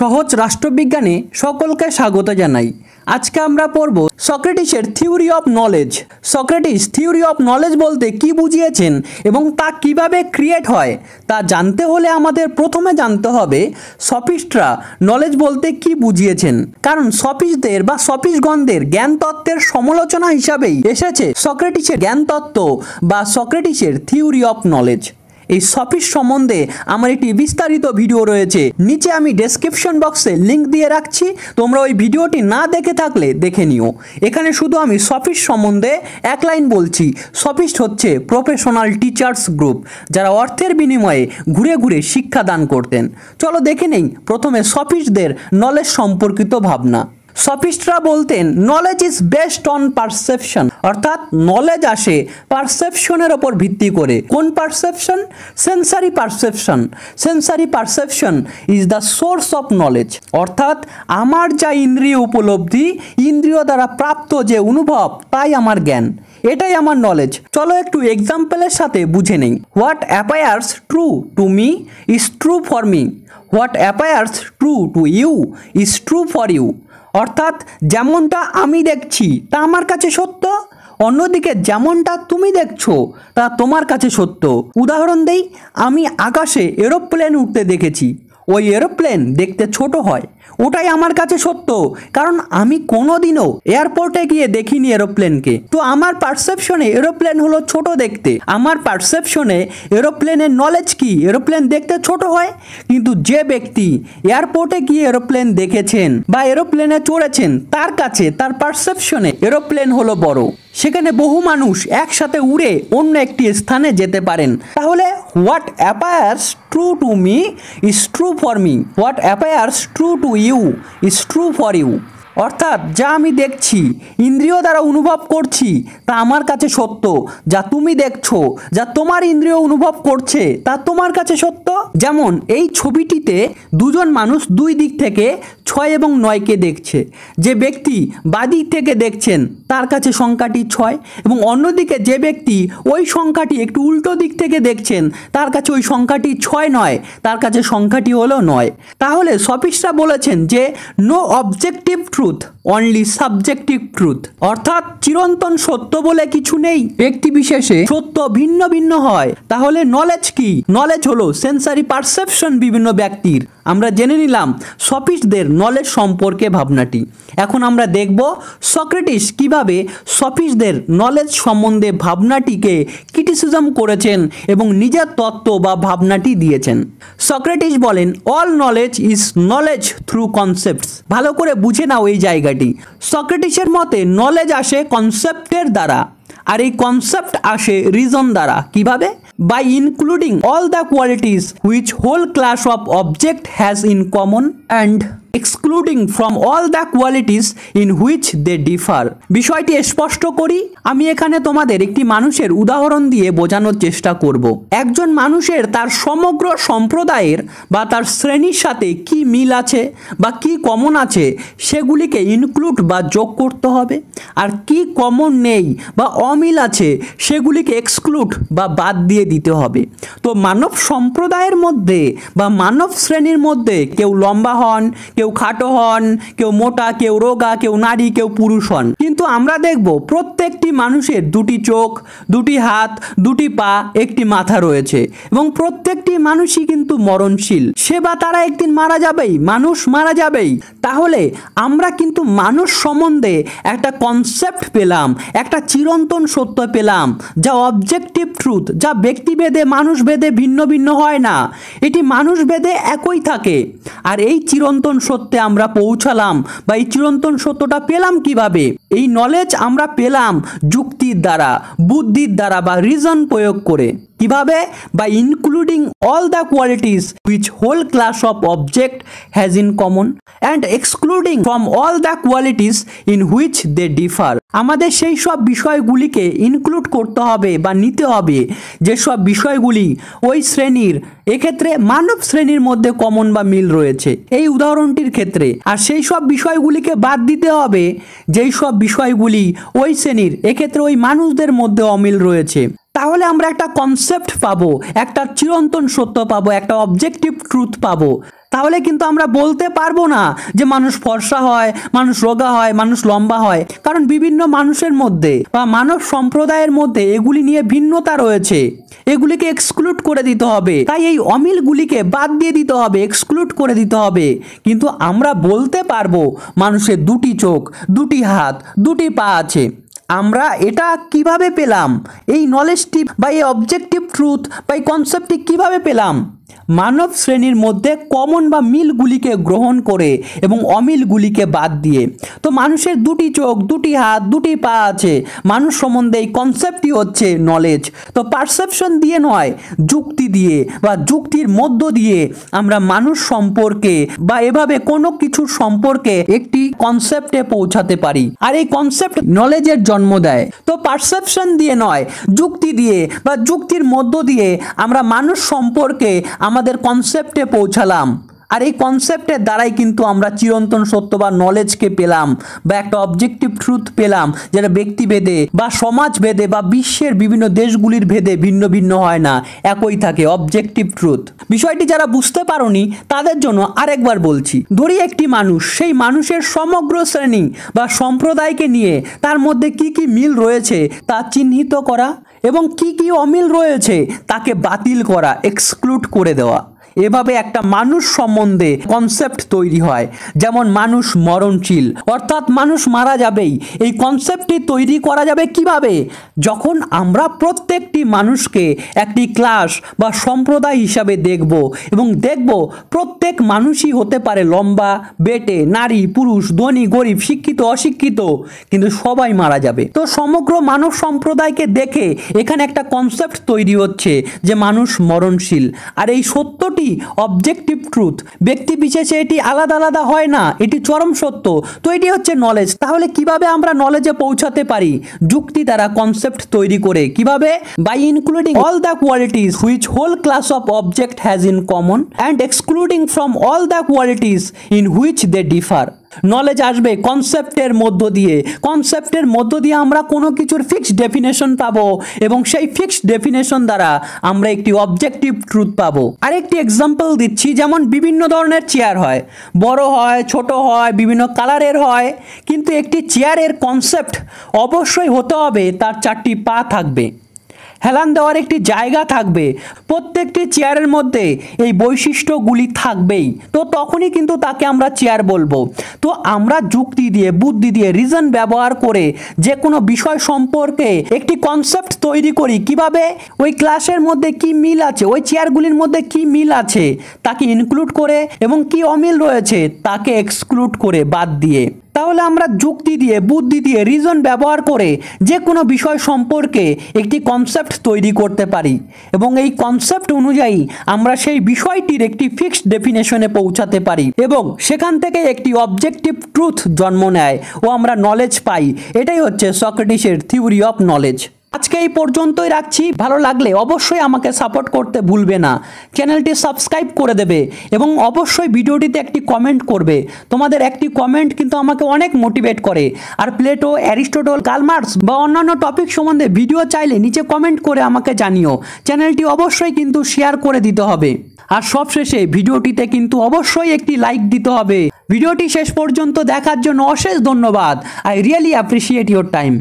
সহজ রাষ্ট্রবিজ্ঞানে সকলকে স্বাগত জানাই। আজকে আমরা পড়ব সক্রেটিসের theory of knowledge. Socrates theory of knowledge বলতে কি বুঝিয়েছেন এবং তা কিভাবে ক্রিয়েট হয় তা জানতে হলে আমাদের প্রথমে জানতে হবে সফিস্টরা নলেজ বলতে কি বুঝিয়েছেন। কারণ সফিস্টদের বা সফিস্টগণদের জ্ঞান তত্ত্বের সমালোচনা হিসাবেই এসেছে সক্রেটিসের জ্ঞান তত্ত্ব বা সক্রেটিসের থিওরি অফ নলেজ। এই সফিস্ট সম্বন্ধে আমার একটি বিস্তারিত ভিডিও রয়েছে, নিচে আমি ডেসক্রিপশন বক্সে লিংক দিয়ে রাখছি, তোমরা ওই ভিডিওটি না দেখে থাকলে দেখে নিও। এখানে শুধু আমি সফিস্ট সম্বন্ধে এক লাইন বলছি। সফিস্ট হচ্ছে প্রফেশনাল টিচার্স গ্রুপ, যারা অর্থের বিনিময়ে ঘুরে ঘুরে শিক্ষা দান করতেন। চলো দেখে নেই প্রথমে সফিস্টদের নলেজ সম্পর্কিত ভাবনা। সফিস্টরা বলতেন knowledge is based on perception, অর্থাৎ নলেজ আসে পারসেপশনের ওপর ভিত্তি করে। কোন perception? Sensory perception. Sensory perception is the source of knowledge, অর্থাৎ আমার যা ইন্দ্রিয় উপলব্ধি, ইন্দ্রিয় দ্বারা প্রাপ্ত যে অনুভব, তাই আমার জ্ঞান, এটাই আমার নলেজ। চলো একটু এক্সাম্পলের সাথে বুঝে নেই। What appears true to me is true for me, what appears true to you is true for you. অর্থাৎ যেমনটা আমি দেখছি তা আমার কাছে সত্য, অন্যদিকে যেমনটা তুমি দেখছো তা তোমার কাছে সত্য। উদাহরণ দেই, আমি আকাশে এরোপ্লেন উঠতে দেখেছি, ওই এরোপ্লেন দেখতে ছোট হয়, ওটাই আমার কাছে সত্য, কারণ আমি কোনোদিনও এয়ারপোর্টে গিয়ে দেখিনি এরোপ্লেনকে। তো আমার পারসেপশনে এরোপ্লেন হলো ছোট দেখতে। আমার পারসেপশনে এরোপ্লেনের নলেজ কি? এরোপ্লেন দেখতে ছোট হয়, কিন্তু যে ব্যক্তি এয়ারপোর্টে গিয়ে এরোপ্লেন দেখেছেন বা এরোপ্লেনে চড়েছেন, তার কাছে তার পারসেপশনে এরোপ্লেন হলো বড়। সেখানে বহু মানুষ একসাথে উড়ে অন্য একটি স্থানে যেতে পারেন। তাহলে what appears true to me is true for me, what appears true to you is true for you. অর্থাৎ যা আমি দেখছি, ইন্দ্রিয় দ্বারা অনুভব করছি, তা আমার কাছে সত্য। যা তুমি দেখছো, যা তোমার ইন্দ্রিয় অনুভব করছে, তা তোমার কাছে সত্য। যেমন এই ছবিটিতে দুজন মানুষ দুই দিক থেকে 6 এবং 9কে দেখছে। যে ব্যক্তি বাদিক থেকে দেখছেন তার কাছে সংখ্যাটি 6, এবং অন্যদিকে যে ব্যক্তি ওই সংখ্যাটি একটু উল্টো দিক থেকে দেখছেন তার কাছে ওই সংখ্যাটি 6 নয়, তার কাছে সংখ্যাটি হলো 9। তাহলে সফিস্টরা বলেছেন যে no objective truth, only subjective truth, অর্থাৎ চিরন্তন সত্য বলে কিছু নেই, ব্যক্তি বিশেষে সত্য ভিন্ন ভিন্ন হয়। তাহলে নলেজ কি? নলেজ হলো সেন্সারি পারসেপশন বিভিন্ন ব্যক্তির। আমরা জেনে নিলাম সফিস্টদের নলেজ সম্পর্কে ভাবনাটি। এখন আমরা দেখব সক্রেটিস কিভাবে সফিস্টদের নলেজ সম্বন্ধে ভাবনাটিকে ক্রিটিসিজম করেছেন এবং নিজের তত্ত্ব বা ভাবনাটি দিয়েছেন। সক্রেটিস বলেন all knowledge is knowledge through concepts. ভালো করে বুঝে নাও এই জায়গাটি। সক্রেটিসের মতে নলেজ আসে কনসেপ্টের দ্বারা, আর এই কনসেপ্ট আসে রিজন দ্বারা। কিভাবে? By including all the qualities which whole class of object has in common and excluding from all the qualities in which they differ. বিষয়টি স্পষ্ট করি, আমি এখানে তোমাদের একটি মানুষের উদাহরণ দিয়ে বোঝানোর চেষ্টা করব। একজন মানুষের তার সমগ্র সম্প্রদায়ের বা তার শ্রেণীর সাথে কি মিল আছে বা কি কমন আছে সেগুলিকে ইনক্লুড বা যোগ করতে হবে, আর কি কমন নেই বা অমিল আছে সেগুলিকে এক্সক্লুড বা বাদ দিয়ে দিতে হবে। তো মানব সম্প্রদায়ের মধ্যে বা মানব শ্রেণীর মধ্যে কেউ লম্বা হন, কেউ খাটো হন, কেউ মোটা, কেউ রোগা, কেউ নারী, কেউ পুরুষ হন, কিন্তু আমরা দেখব প্রত্যেকটি মানুষের দুটি চোখ, দুটি হাত, দুটি পা, একটি মাথা রয়েছে, এবং প্রত্যেকটি মানুষই কিন্তু মরণশীল। সে বা তারা একদিন মারা যাবেই, মানুষ মারা যাবেই। তাহলে আমরা কিন্তু মানুষ সম্বন্ধে একটা কনসেপ্ট পেলাম, একটা চিরন্তন সত্য পেলাম, যা অবজেক্টিভ ট্রুথ, যা ব্যক্তিভেদে মানুষভেদে ভিন্ন ভিন্ন হয় না, এটি মানুষভেদে একই থাকে। আর এই চিরন্তন সত্যে আমরা পৌঁছালাম বা এই চিরন্তন সত্যটা পেলাম কিভাবে? এই নলেজ আমরা পেলাম যুক্তির দ্বারা, বুদ্ধির দ্বারা বা রিজন প্রয়োগ করে। কিভাবে? By including all the qualities which whole class of object has in common and excluding from all the qualities in which they differ. আমাদের সেই সব বিষয়গুলিকে ইনক্লুড করতে হবে বা নিতে হবে যেসব বিষয়গুলি ওই শ্রেণীর, এক্ষেত্রে মানব শ্রেণীর মধ্যে কমন বা মিল রয়েছে এই উদাহরণটির ক্ষেত্রে, আর সেই সব বিষয়গুলিকে বাদ দিতে হবে যেই সব বিষয়গুলি ওই শ্রেণীর, এক্ষেত্রে ওই মানুষদের মধ্যে অমিল রয়েছে। তাহলে আমরা একটা কনসেপ্ট পাবো, একটা চিরন্তন সত্য পাবো, একটা অবজেক্টিভ ট্রুথ পাবো। তাহলে কিন্তু আমরা বলতে পারবো না যে মানুষ ফর্সা হয়, মানুষ রোগা হয়, মানুষ লম্বা হয়, কারণ বিভিন্ন মানুষের মধ্যে বা মানব সম্প্রদায়ের মধ্যে এগুলি নিয়ে ভিন্নতা রয়েছে। এগুলিকে এক্সক্লুড করে দিতে হবে, তাই এই অমিলগুলিকে বাদ দিয়ে দিতে হবে, এক্সক্লুড করে দিতে হবে। কিন্তু আমরা বলতে পারবো মানুষের দুটি চোখ, দুটি হাত, দুটি পা আছে। আমরা এটা কিভাবে পেলাম? এই নলেজটি বা এই অবজেক্টিভ ট্রুথ বা এই কনসেপ্টটি কিভাবে পেলাম? মানব শ্রেণীর মধ্যে কমন বা মিলগুলিকে গ্রহণ করে এবং অমিলগুলিকে বাদ দিয়ে। তো মানুষের দুটি চোখ, দুটি হাত, দুটি পা আছে, মানুষ সম্বন্ধে এই কনসেপ্টই হচ্ছে নলেজ। তো পারসেপশন দিয়ে নয়, যুক্তি দিয়ে বা যুক্তির মধ্য দিয়ে আমরা মানুষ সম্পর্কে বা এভাবে কোনো কিছুর সম্পর্কে একটি কনসেপ্টে পৌঁছাতে পারি, আর এই কনসেপ্ট নলেজের জন্ম দেয়। তো পারসেপশন দিয়ে নয়, যুক্তি দিয়ে বা যুক্তির মধ্য দিয়ে আমরা মানুষ সম্পর্কে আমাদের কনসেপ্টে পৌঁছালাম, আর এই কনসেপ্টের দ্বারাই কিন্তু আমরা চিরন্তন সত্য বা নলেজকে পেলাম বা একটা অবজেক্টিভ ট্রুথ পেলাম, যেটা ব্যক্তিভেদে বা সমাজভেদে বা বিশ্বের বিভিন্ন দেশগুলির ভেদে ভিন্ন ভিন্ন হয় না, একই থাকে অবজেক্টিভ ট্রুথ। বিষয়টি যারা বুঝতে পারোনি তাদের জন্য আরেকবার বলছি। ধরি একটি মানুষ, সেই মানুষের সমগ্র শ্রেণী বা সম্প্রদায়কে নিয়ে তার মধ্যে কি কি মিল রয়েছে তা চিহ্নিত করা এবং কি কি অমিল রয়েছে তাকে বাতিল করা, এক্সক্লুড করে দেওয়া। এভাবে একটা মানুষ সম্বন্ধে কনসেপ্ট তৈরি হয়। যেমন মানুষ মরণশীল, অর্থাৎ মানুষ মারা যাবেই। এই কনসেপ্টটি তৈরি করা যাবে কিভাবে? যখন আমরা প্রত্যেকটি মানুষকে একটি ক্লাস বা সম্প্রদায় হিসাবে দেখব এবং দেখব প্রত্যেক মানুষই হতে পারে লম্বা, বেটে, নারী, পুরুষ, ধনী, গরিব, শিক্ষিত, অশিক্ষিত, কিন্তু সবাই মারা যাবে। তো সমগ্র মানব সম্প্রদায়কে দেখে এখানে একটা কনসেপ্ট তৈরি হচ্ছে যে মানুষ মরণশীল। আর এই সত্যটি অবজেক্টিভ ট্রুথ, ব্যক্তি বিশেষে এটি আলাদা আলাদা হয় না, এটি চরম সত্য। তো এটি হচ্ছে নলেজ। তাহলে কিভাবে আমরা নলেজে পৌঁছাতে পারি? যুক্তি দ্বারা কনসেপ্ট তৈরি করে। কিভাবে? By including all the qualities which whole class of object has in common and excluding from all the qualities in which they differ. Knowledge আসবে কনসেপ্টের মধ্য দিয়ে। কনসেপ্টের মধ্য দিয়ে আমরা কোনো কিছুর ফিক্সড ডেফিনেশন পাবো এবং সেই ফিক্সড ডেফিনেশন দ্বারা আমরা একটি অবজেক্টিভ ট্রুথ পাবো। আরেকটি এক্সাম্পল দিচ্ছি, যেমন বিভিন্ন ধরনের চেয়ার হয়, বড় হয়, ছোট হয়, বিভিন্ন কালারের হয়, কিন্তু একটি চেয়ারের কনসেপ্ট অবশ্যই হতে হবে তার 4টি পা থাকবে, হেলান দেওয়ার একটি জায়গা থাকবে, প্রত্যেকটি চেয়ারের মধ্যে এই বৈশিষ্ট্যগুলি থাকবেই। তো তখনই কিন্তু তাকে আমরা চেয়ার বলবো। তো আমরা যুক্তি দিয়ে, বুদ্ধি দিয়ে, রিজন ব্যবহার করে যে কোনো বিষয় সম্পর্কে একটি কনসেপ্ট তৈরি করি। কিভাবে? ওই ক্লাসের মধ্যে কি মিল আছে, ওই চেয়ারগুলির মধ্যে কি মিল আছে তাকে ইনক্লুড করে এবং কি অমিল রয়েছে তাকে এক্সক্লুড করে, বাদ দিয়ে। তাহলে আমরা যুক্তি দিয়ে, বুদ্ধি দিয়ে, রিজন ব্যবহার করে যে কোনো বিষয় সম্পর্কে একটি কনসেপ্ট তৈরি করতে পারি এবং এই কনসেপ্ট অনুযায়ী আমরা সেই বিষয়টির একটি ফিক্সড ডেফিনেশনে পৌঁছাতে পারি এবং সেখান থেকে একটি অবজেক্টিভ ট্রুথ জন্ম নেয় ও আমরা নলেজ পাই। এটাই হচ্ছে সক্রেটিসের থিওরি অফ নলেজ। আজকে এই পর্যন্তই রাখছি। ভালো লাগলে অবশ্যই আমাকে সাপোর্ট করতে ভুলবে না, চ্যানেলটি সাবস্ক্রাইব করে দেবে এবং অবশ্যই ভিডিওটিতে একটি কমেন্ট করবে। তোমাদের একটি কমেন্ট কিন্তু আমাকে অনেক মোটিভেট করে। আর প্লেটো, অ্যারিস্টটল, কার্ল মার্কস বা অন্যান্য টপিক সম্বন্ধে ভিডিও চাইলে নিচে কমেন্ট করে আমাকে জানিও। চ্যানেলটি অবশ্যই কিন্তু শেয়ার করে দিতে হবে। আর সবশেষে ভিডিওটিতে কিন্তু অবশ্যই একটি লাইক দিতে হবে। ভিডিওটি শেষ পর্যন্ত দেখার জন্য অশেষ ধন্যবাদ। I really appreciate your time.